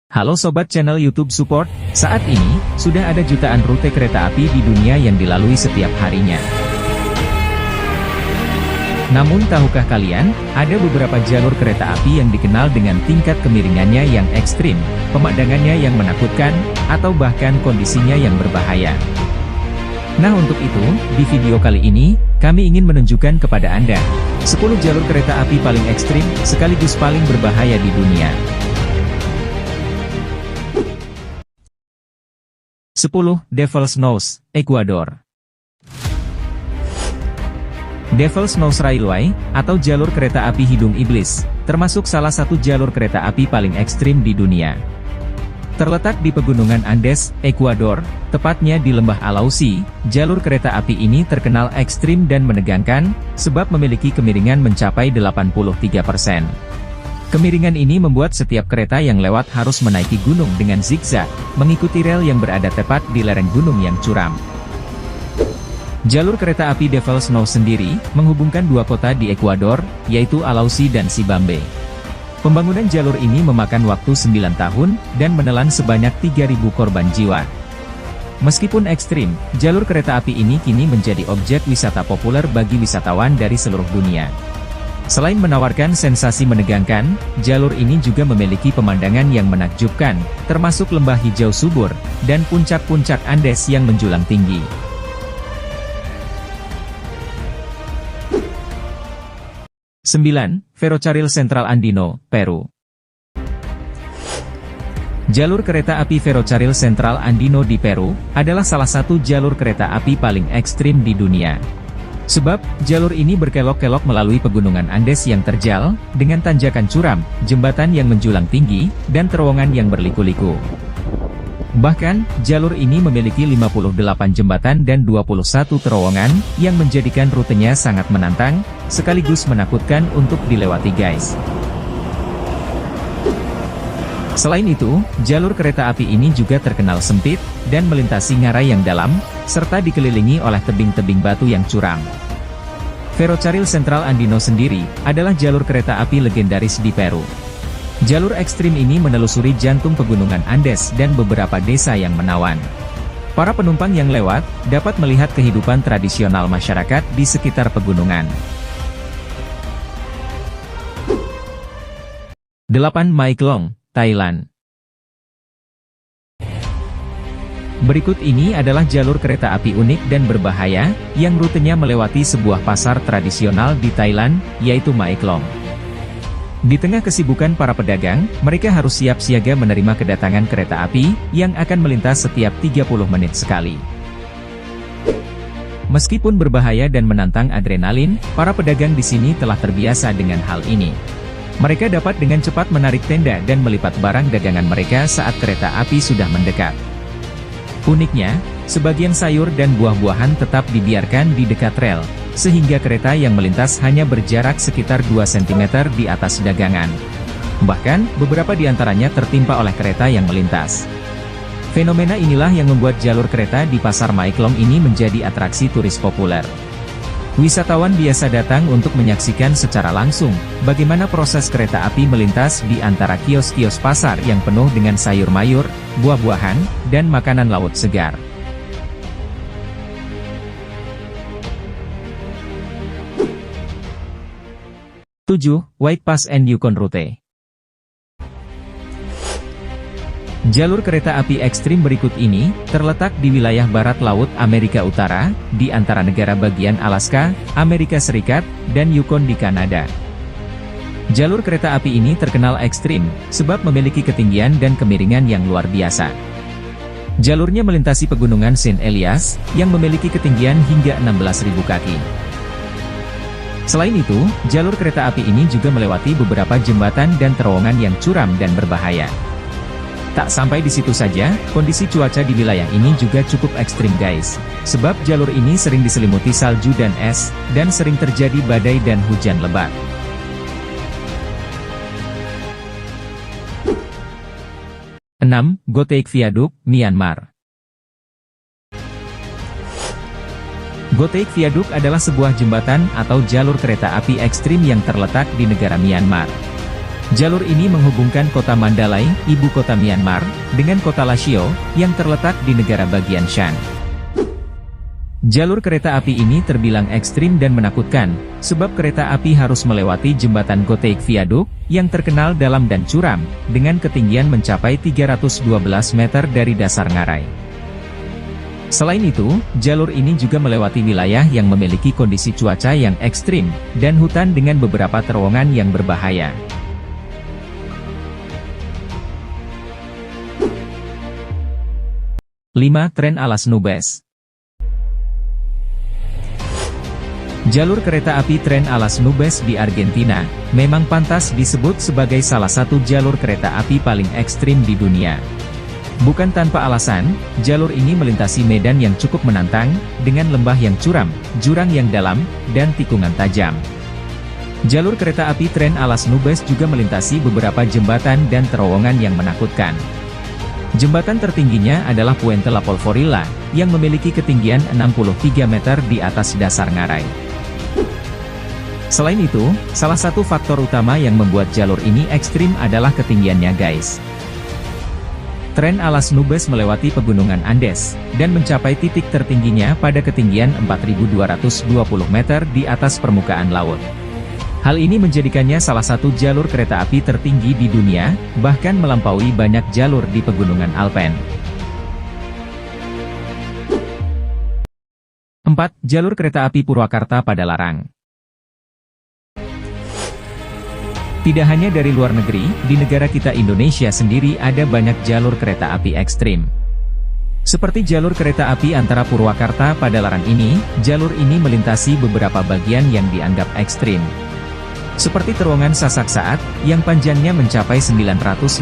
Halo Sobat channel YouTube Support, saat ini, sudah ada jutaan rute kereta api di dunia yang dilalui setiap harinya. Namun tahukah kalian, ada beberapa jalur kereta api yang dikenal dengan tingkat kemiringannya yang ekstrim, pemandangannya yang menakutkan, atau bahkan kondisinya yang berbahaya. Nah untuk itu, di video kali ini, kami ingin menunjukkan kepada Anda, 10 jalur kereta api paling ekstrim, sekaligus paling berbahaya di dunia. 10. Devil's Nose, Ekuador. Devil's Nose Railway, atau jalur kereta api hidung iblis, termasuk salah satu jalur kereta api paling ekstrim di dunia. Terletak di pegunungan Andes, Ekuador, tepatnya di lembah Alausi, jalur kereta api ini terkenal ekstrim dan menegangkan, sebab memiliki kemiringan mencapai 83%. Kemiringan ini membuat setiap kereta yang lewat harus menaiki gunung dengan zigzag, mengikuti rel yang berada tepat di lereng gunung yang curam. Jalur kereta api Devil's Nose sendiri, menghubungkan dua kota di Ekuador, yaitu Alausi dan Sibambe. Pembangunan jalur ini memakan waktu 9 tahun, dan menelan sebanyak 3.000 korban jiwa. Meskipun ekstrim, jalur kereta api ini kini menjadi objek wisata populer bagi wisatawan dari seluruh dunia. Selain menawarkan sensasi menegangkan, jalur ini juga memiliki pemandangan yang menakjubkan, termasuk lembah hijau subur, dan puncak-puncak Andes yang menjulang tinggi. Ferrocarril Central Andino, Peru. Jalur kereta api Ferrocarril Central Andino di Peru, adalah salah satu jalur kereta api paling ekstrim di dunia. Sebab, jalur ini berkelok-kelok melalui pegunungan Andes yang terjal, dengan tanjakan curam, jembatan yang menjulang tinggi, dan terowongan yang berliku-liku. Bahkan, jalur ini memiliki 58 jembatan dan 21 terowongan, yang menjadikan rutenya sangat menantang, sekaligus menakutkan untuk dilewati guys. Selain itu, jalur kereta api ini juga terkenal sempit, dan melintasi ngarai yang dalam, serta dikelilingi oleh tebing-tebing batu yang curam. Ferrocarril Central Andino sendiri, adalah jalur kereta api legendaris di Peru. Jalur ekstrim ini menelusuri jantung pegunungan Andes dan beberapa desa yang menawan. Para penumpang yang lewat, dapat melihat kehidupan tradisional masyarakat di sekitar pegunungan. 8. Mae Klong, Thailand. Berikut ini adalah jalur kereta api unik dan berbahaya, yang rutenya melewati sebuah pasar tradisional di Thailand, yaitu Mae Klong. Di tengah kesibukan para pedagang, mereka harus siap siaga menerima kedatangan kereta api, yang akan melintas setiap 30 menit sekali. Meskipun berbahaya dan menantang adrenalin, para pedagang di sini telah terbiasa dengan hal ini. Mereka dapat dengan cepat menarik tenda dan melipat barang dagangan mereka saat kereta api sudah mendekat. Uniknya, sebagian sayur dan buah-buahan tetap dibiarkan di dekat rel, sehingga kereta yang melintas hanya berjarak sekitar 2 cm di atas dagangan. Bahkan, beberapa di antaranya tertimpa oleh kereta yang melintas. Fenomena inilah yang membuat jalur kereta di Pasar Mae Klong ini menjadi atraksi turis populer. Wisatawan biasa datang untuk menyaksikan secara langsung, bagaimana proses kereta api melintas di antara kios-kios pasar yang penuh dengan sayur mayur, buah-buahan, dan makanan laut segar. White Pass and Yukon Route. Jalur kereta api ekstrim berikut ini, terletak di wilayah barat laut Amerika Utara, di antara negara bagian Alaska, Amerika Serikat, dan Yukon di Kanada. Jalur kereta api ini terkenal ekstrim, sebab memiliki ketinggian dan kemiringan yang luar biasa. Jalurnya melintasi pegunungan St. Elias, yang memiliki ketinggian hingga 16.000 kaki. Selain itu, jalur kereta api ini juga melewati beberapa jembatan dan terowongan yang curam dan berbahaya. Tak sampai di situ saja, kondisi cuaca di wilayah ini juga cukup ekstrim guys. Sebab jalur ini sering diselimuti salju dan es, dan sering terjadi badai dan hujan lebat. Goteik Viaduct, Myanmar. Goteik Viaduct adalah sebuah jembatan atau jalur kereta api ekstrim yang terletak di negara Myanmar. Jalur ini menghubungkan kota Mandalay, ibu kota Myanmar, dengan kota Lashio, yang terletak di negara bagian Shan. Jalur kereta api ini terbilang ekstrim dan menakutkan, sebab kereta api harus melewati jembatan Goteik Viaduct, yang terkenal dalam dan curam, dengan ketinggian mencapai 312 meter dari dasar ngarai. Selain itu, jalur ini juga melewati wilayah yang memiliki kondisi cuaca yang ekstrim, dan hutan dengan beberapa terowongan yang berbahaya. 5. Tren alas Nubes. Jalur kereta api tren alas Nubes di Argentina, memang pantas disebut sebagai salah satu jalur kereta api paling ekstrim di dunia. Bukan tanpa alasan, jalur ini melintasi medan yang cukup menantang, dengan lembah yang curam, jurang yang dalam, dan tikungan tajam. Jalur kereta api tren alas Nubes juga melintasi beberapa jembatan dan terowongan yang menakutkan. Jembatan tertingginya adalah Puente La Polvorilla, yang memiliki ketinggian 63 meter di atas dasar ngarai. Selain itu, salah satu faktor utama yang membuat jalur ini ekstrim adalah ketinggiannya guys. Tren alas Nubes melewati pegunungan Andes, dan mencapai titik tertingginya pada ketinggian 4.220 meter di atas permukaan laut. Hal ini menjadikannya salah satu jalur kereta api tertinggi di dunia, bahkan melampaui banyak jalur di pegunungan Alpen. 4. Jalur kereta api Purwakarta Padalarang. Tidak hanya dari luar negeri, di negara kita Indonesia sendiri ada banyak jalur kereta api ekstrim. Seperti jalur kereta api antara Purwakarta Padalarang ini, jalur ini melintasi beberapa bagian yang dianggap ekstrim. Seperti terowongan Sasak Saat, yang panjangnya mencapai 950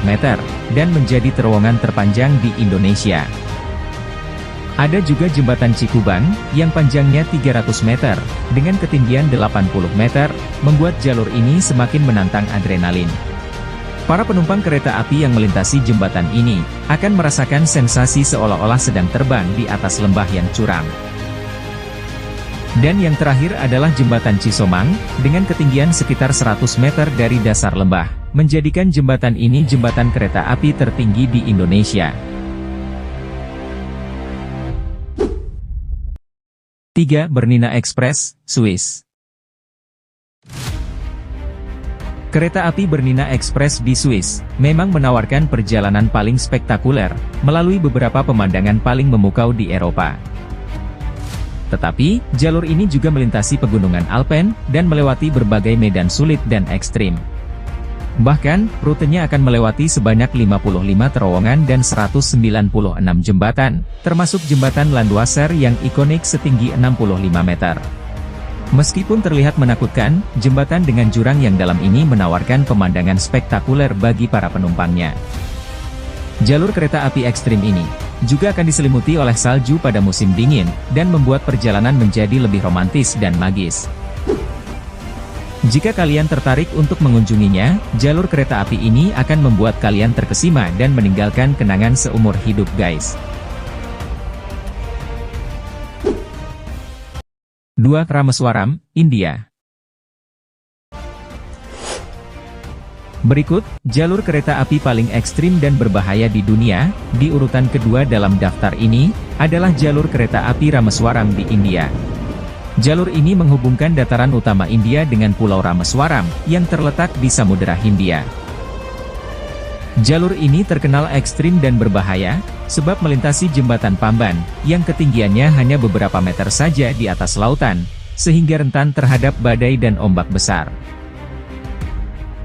meter, dan menjadi terowongan terpanjang di Indonesia. Ada juga jembatan Cikubang, yang panjangnya 300 meter, dengan ketinggian 80 meter, membuat jalur ini semakin menantang adrenalin. Para penumpang kereta api yang melintasi jembatan ini, akan merasakan sensasi seolah-olah sedang terbang di atas lembah yang curam. Dan yang terakhir adalah jembatan Cisomang, dengan ketinggian sekitar 100 meter dari dasar lembah, menjadikan jembatan ini jembatan kereta api tertinggi di Indonesia. 3. Bernina Express, Swiss. Kereta api Bernina Express di Swiss, memang menawarkan perjalanan paling spektakuler, melalui beberapa pemandangan paling memukau di Eropa. Tetapi, jalur ini juga melintasi pegunungan Alpen, dan melewati berbagai medan sulit dan ekstrim. Bahkan, rutenya akan melewati sebanyak 55 terowongan dan 196 jembatan, termasuk jembatan Landwasser yang ikonik setinggi 65 meter. Meskipun terlihat menakutkan, jembatan dengan jurang yang dalam ini menawarkan pemandangan spektakuler bagi para penumpangnya. Jalur kereta api ekstrim ini juga akan diselimuti oleh salju pada musim dingin, dan membuat perjalanan menjadi lebih romantis dan magis. Jika kalian tertarik untuk mengunjunginya, jalur kereta api ini akan membuat kalian terkesima dan meninggalkan kenangan seumur hidup guys. 2. Rameswaram, India. Berikut, jalur kereta api paling ekstrim dan berbahaya di dunia. Di urutan kedua dalam daftar ini, adalah jalur kereta api Rameswaram di India. Jalur ini menghubungkan dataran utama India dengan Pulau Rameswaram, yang terletak di Samudera Hindia. Jalur ini terkenal ekstrim dan berbahaya, sebab melintasi jembatan Pamban, yang ketinggiannya hanya beberapa meter saja di atas lautan, sehingga rentan terhadap badai dan ombak besar.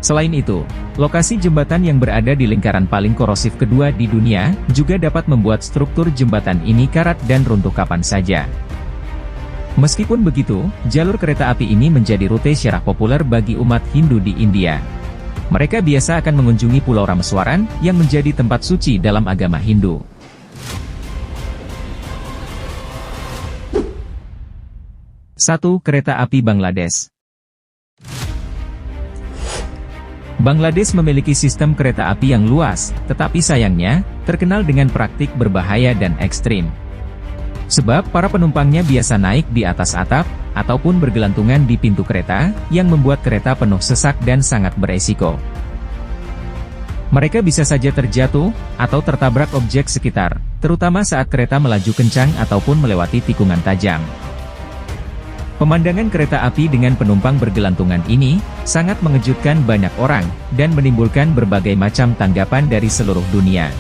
Selain itu, lokasi jembatan yang berada di lingkaran paling korosif kedua di dunia, juga dapat membuat struktur jembatan ini karat dan runtuh kapan saja. Meskipun begitu, jalur kereta api ini menjadi rute syarah populer bagi umat Hindu di India. Mereka biasa akan mengunjungi Pulau Rameswaram, yang menjadi tempat suci dalam agama Hindu. 1. Kereta api Bangladesh. Bangladesh memiliki sistem kereta api yang luas, tetapi sayangnya, terkenal dengan praktik berbahaya dan ekstrim. Sebab para penumpangnya biasa naik di atas atap, ataupun bergelantungan di pintu kereta, yang membuat kereta penuh sesak dan sangat beresiko. Mereka bisa saja terjatuh, atau tertabrak objek sekitar, terutama saat kereta melaju kencang ataupun melewati tikungan tajam. Pemandangan kereta api dengan penumpang bergelantungan ini, sangat mengejutkan banyak orang, dan menimbulkan berbagai macam tanggapan dari seluruh dunia.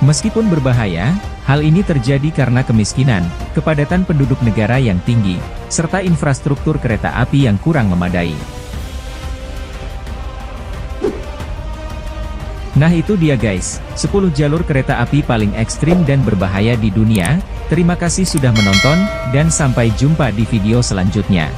Meskipun berbahaya, hal ini terjadi karena kemiskinan, kepadatan penduduk negara yang tinggi, serta infrastruktur kereta api yang kurang memadai. Nah itu dia guys, 10 jalur kereta api paling ekstrim dan berbahaya di dunia. Terima kasih sudah menonton, dan sampai jumpa di video selanjutnya.